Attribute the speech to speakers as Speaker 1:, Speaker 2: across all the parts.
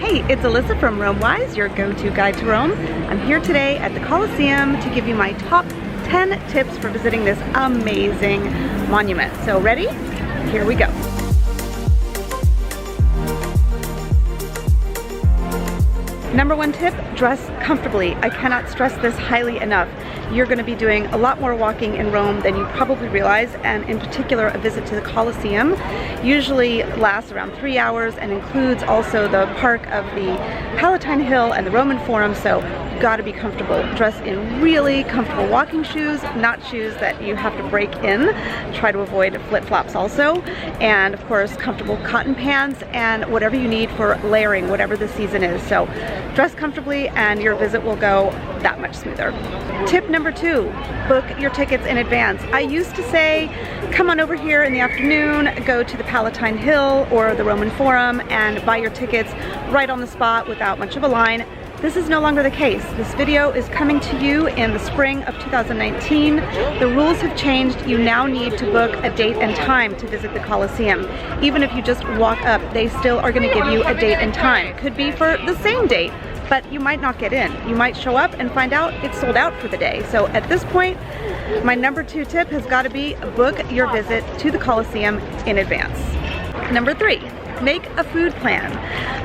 Speaker 1: Hey, it's Alyssa from Romewise, your go-to guide to Rome. I'm here today at the Colosseum to give you my top 10 tips for visiting this amazing monument. So ready? Here we go. Number one tip, dress comfortably. I cannot stress this highly enough. You're going to be doing a lot more walking in Rome than you probably realize, and in particular a visit to the Colosseum usually lasts around 3 hours and includes also the park of the Palatine Hill and the Roman Forum, so you've got to be comfortable. Dress in really comfortable walking shoes, not shoes that you have to break in. Try to avoid flip-flops also, and of course comfortable cotton pants and whatever you need for layering, whatever the season is. So dress comfortably and your visit will go that much smoother. Tip number two, book your tickets in advance. I used to say, come on over here in the afternoon, go to the Palatine Hill or the Roman Forum and buy your tickets right on the spot without much of a line. This is no longer the case. This video is coming to you in the spring of 2019. The rules have changed. You now need to book a date and time to visit the Colosseum. Even if you just walk up, they still are going to give you a date and time. It could be for the same date, but you might not get in. You might show up and find out it's sold out for the day. So at this point, my number two tip has got to be book your visit to the Colosseum in advance. Number three, make a food plan.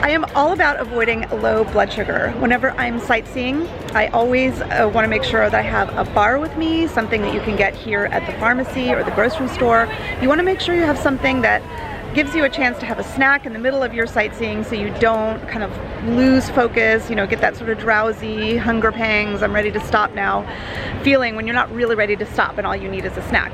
Speaker 1: I am all about avoiding low blood sugar. Whenever I'm sightseeing, I always want to make sure that I have a bar with me, something that you can get here at the pharmacy or the grocery store. You want to make sure you have something that gives you a chance to have a snack in the middle of your sightseeing so you don't kind of lose focus, you know, get that sort of drowsy, hunger pangs, I'm ready to stop now feeling when you're not really ready to stop and all you need is a snack.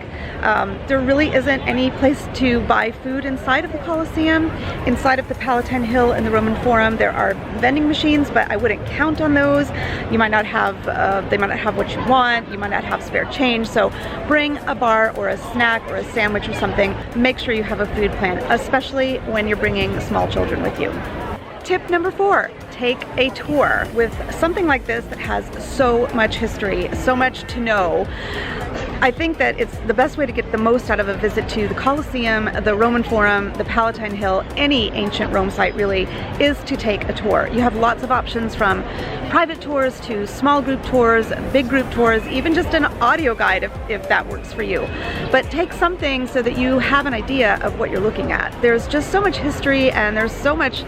Speaker 1: There really isn't any place to buy food inside of the Colosseum. Inside of the Palatine Hill and the Roman Forum there are vending machines, but I wouldn't count on those. You might not have, they might not have what you want, you might not have spare change, so bring a bar or a snack or a sandwich or something. Make sure you have a food plan, especially when you're bringing small children with you. Tip number four, take a tour. With something like this that has so much history, so much to know, I think that it's the best way to get the most out of a visit to the Colosseum, the Roman Forum, the Palatine Hill, any ancient Rome site really, is to take a tour. You have lots of options from private tours to small group tours, big group tours, even just an audio guide if that works for you. But take something so that you have an idea of what you're looking at. There's just so much history and there's so much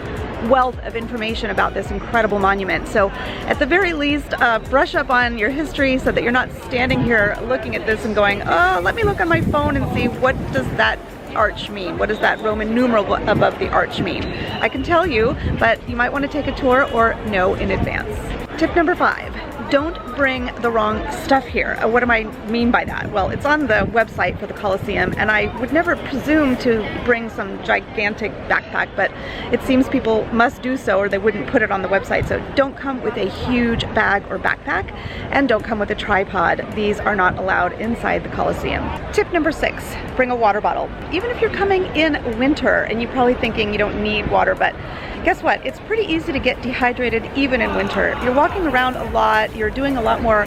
Speaker 1: wealth of information about this incredible monument. So at the very least, brush up on your history so that you're not standing here looking at this and going, oh, let me look on my phone and see what does that arch mean? What does that Roman numeral above the arch mean? I can tell you, but you might want to take a tour or know in advance. Tip number five, don't bring the wrong stuff here. What do I mean by that? Well, it's on the website for the Colosseum, and I would never presume to bring some gigantic backpack, but it seems people must do so or they wouldn't put it on the website. So don't come with a huge bag or backpack, and don't come with a tripod. These are not allowed inside the Colosseum. Tip number six, bring a water bottle. Even if you're coming in winter and you're probably thinking you don't need water, but guess what? It's pretty easy to get dehydrated even in winter. You're walking around a lot, you're doing a lot more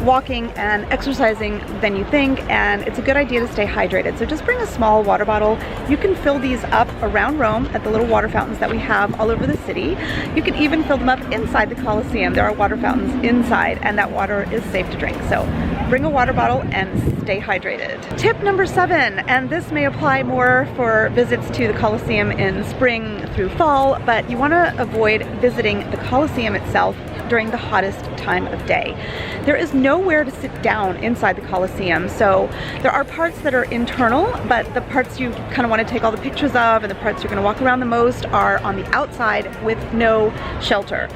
Speaker 1: walking and exercising than you think, and it's a good idea to stay hydrated. So just bring a small water bottle. You can fill these up around Rome at the little water fountains that we have all over the city. You can even fill them up inside the Colosseum. There are water fountains inside, and that water is safe to drink. So bring a water bottle and stay hydrated. Tip number seven, and this may apply more for visits to the Colosseum in spring through fall, but you want to avoid visiting the Colosseum itself during the hottest time of day. There is nowhere to sit down inside the Colosseum, so there are parts that are internal, but the parts you kind of want to take all the pictures of and the parts you're going to walk around the most are on the outside with no shelter.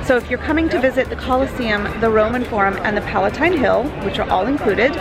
Speaker 1: So if you're coming to visit the Colosseum, the Roman Forum, and the Palatine Hill, which are all included,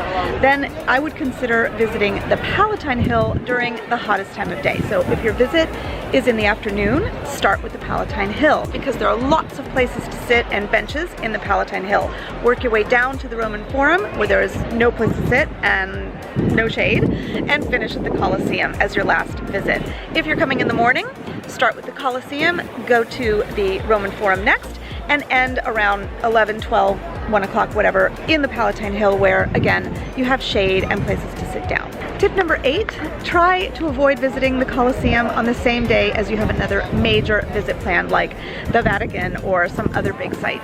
Speaker 1: then I would consider visiting the Palatine Hill during the hottest time of day. So if your visit is in the afternoon, start with the Palatine Hill, because there are lots of places to sit and benches in the Palatine Hill. Work your way down to the Roman Forum, where there is no place to sit and no shade, and finish at the Colosseum as your last visit. If you're coming in the morning, start with the Colosseum, go to the Roman Forum next, and end around 11, 12, 1 o'clock, whatever, in the Palatine Hill where, again, you have shade and places to sit down. Tip number 8, try to avoid visiting the Colosseum on the same day as you have another major visit planned, like the Vatican or some other big site.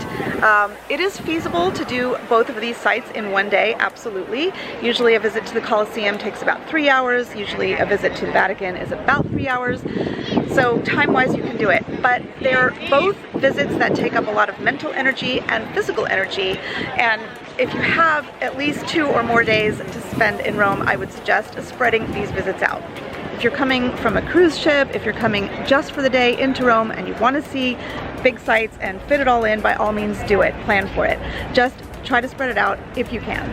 Speaker 1: It is feasible to do both of these sites in one day, absolutely. Usually a visit to the Colosseum takes about 3 hours, usually a visit to the Vatican is about 3 hours. So time-wise you can do it, but they're both visits that take up a lot of mental energy and physical energy, and if you have at least 2 or more days to spend in Rome, I would suggest spreading these visits out. If you're coming from a cruise ship, if you're coming just for the day into Rome and you want to see big sites and fit it all in, by all means do it, plan for it. Just try to spread it out if you can.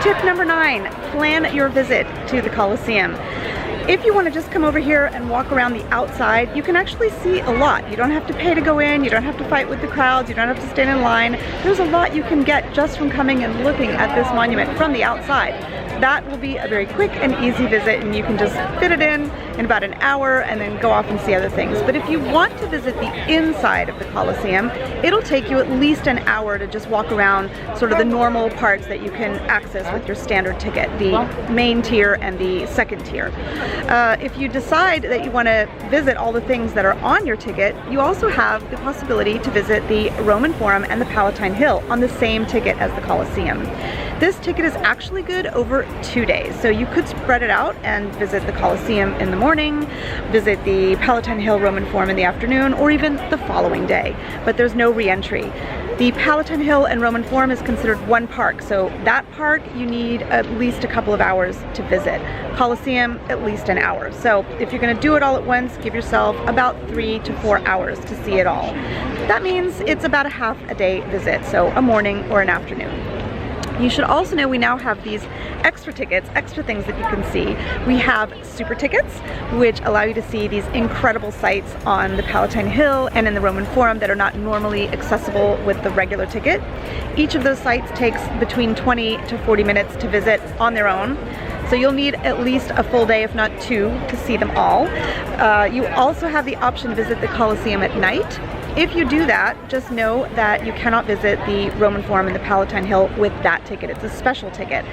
Speaker 1: Tip number 9, plan your visit to the Colosseum. If you want to just come over here and walk around the outside, you can actually see a lot. You don't have to pay to go in, you don't have to fight with the crowds, you don't have to stand in line. There's a lot you can get just from coming and looking at this monument from the outside. That will be a very quick and easy visit, and you can just fit it in about an hour and then go off and see other things. But if you want to visit the inside of the Colosseum, it'll take you at least an hour to just walk around sort of the normal parts that you can access with your standard ticket, the main tier and the second tier. If you decide that you want to visit all the things that are on your ticket, you also have the possibility to visit the Roman Forum and the Palatine Hill on the same ticket as the Colosseum. This ticket is actually good over 2 days, so you could spread it out and visit the Colosseum in the morning, visit the Palatine Hill Roman Forum in the afternoon, or even the following day, but there's no re-entry. The Palatine Hill and Roman Forum is considered one park, so that park you need at least a couple of hours to visit. Colosseum, at least an hour. So if you're going to do it all at once, give yourself about 3 to 4 hours to see it all. That means it's about a half a day visit, so a morning or an afternoon. You should also know we now have these extra tickets, extra things that you can see. We have super tickets, which allow you to see these incredible sites on the Palatine Hill and in the Roman Forum that are not normally accessible with the regular ticket. Each of those sites takes between 20 to 40 minutes to visit on their own. So you'll need at least a full day, if not 2, to see them all. You also have the option to visit the Colosseum at night. If you do that, just know that you cannot visit the Roman Forum and the Palatine Hill with that ticket. It's a special ticket.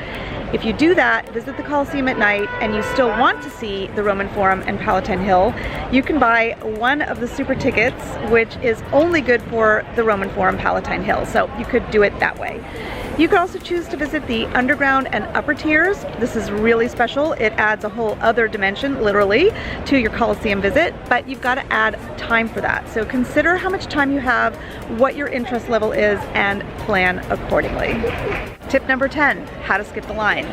Speaker 1: If you do that, visit the Colosseum at night, and you still want to see the Roman Forum and Palatine Hill, you can buy one of the super tickets, which is only good for the Roman Forum Palatine Hill. So you could do it that way. You could also choose to visit the underground and upper tiers. This is really special. It adds a whole other dimension, literally, to your Colosseum visit, but you've got to add time for that. So consider how much time you have, what your interest level is, and plan accordingly. Tip number 10, how to skip the line.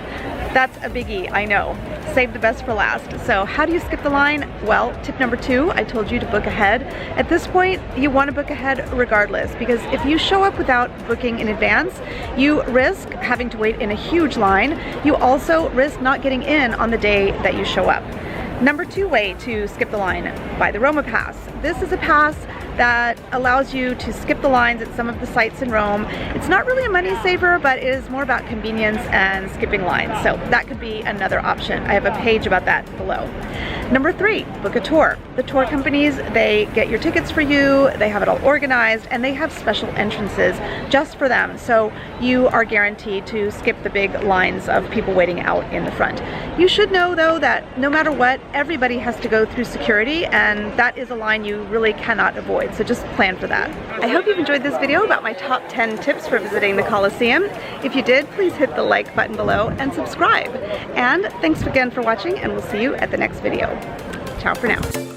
Speaker 1: That's a biggie, I know. Save the best for last. So how do you skip the line? Well, tip number 2, I told you to book ahead. At this point, you want to book ahead regardless, because if you show up without booking in advance, you risk having to wait in a huge line. You also risk not getting in on the day that you show up. Number 2 way to skip the line, buy the Roma Pass. This is a pass that allows you to skip the lines at some of the sites in Rome. It's not really a money saver, but it is more about convenience and skipping lines. So that could be another option. I have a page about that below. Number 3, book a tour. The tour companies, they get your tickets for you, they have it all organized, and they have special entrances just for them. So you are guaranteed to skip the big lines of people waiting out in the front. You should know though that no matter what, everybody has to go through security, and that is a line you really cannot avoid. So just plan for that. I hope you've enjoyed this video about my top 10 tips for visiting the Colosseum. If you did, please hit the like button below and subscribe. And thanks again for watching, and we'll see you at the next video. Ciao for now.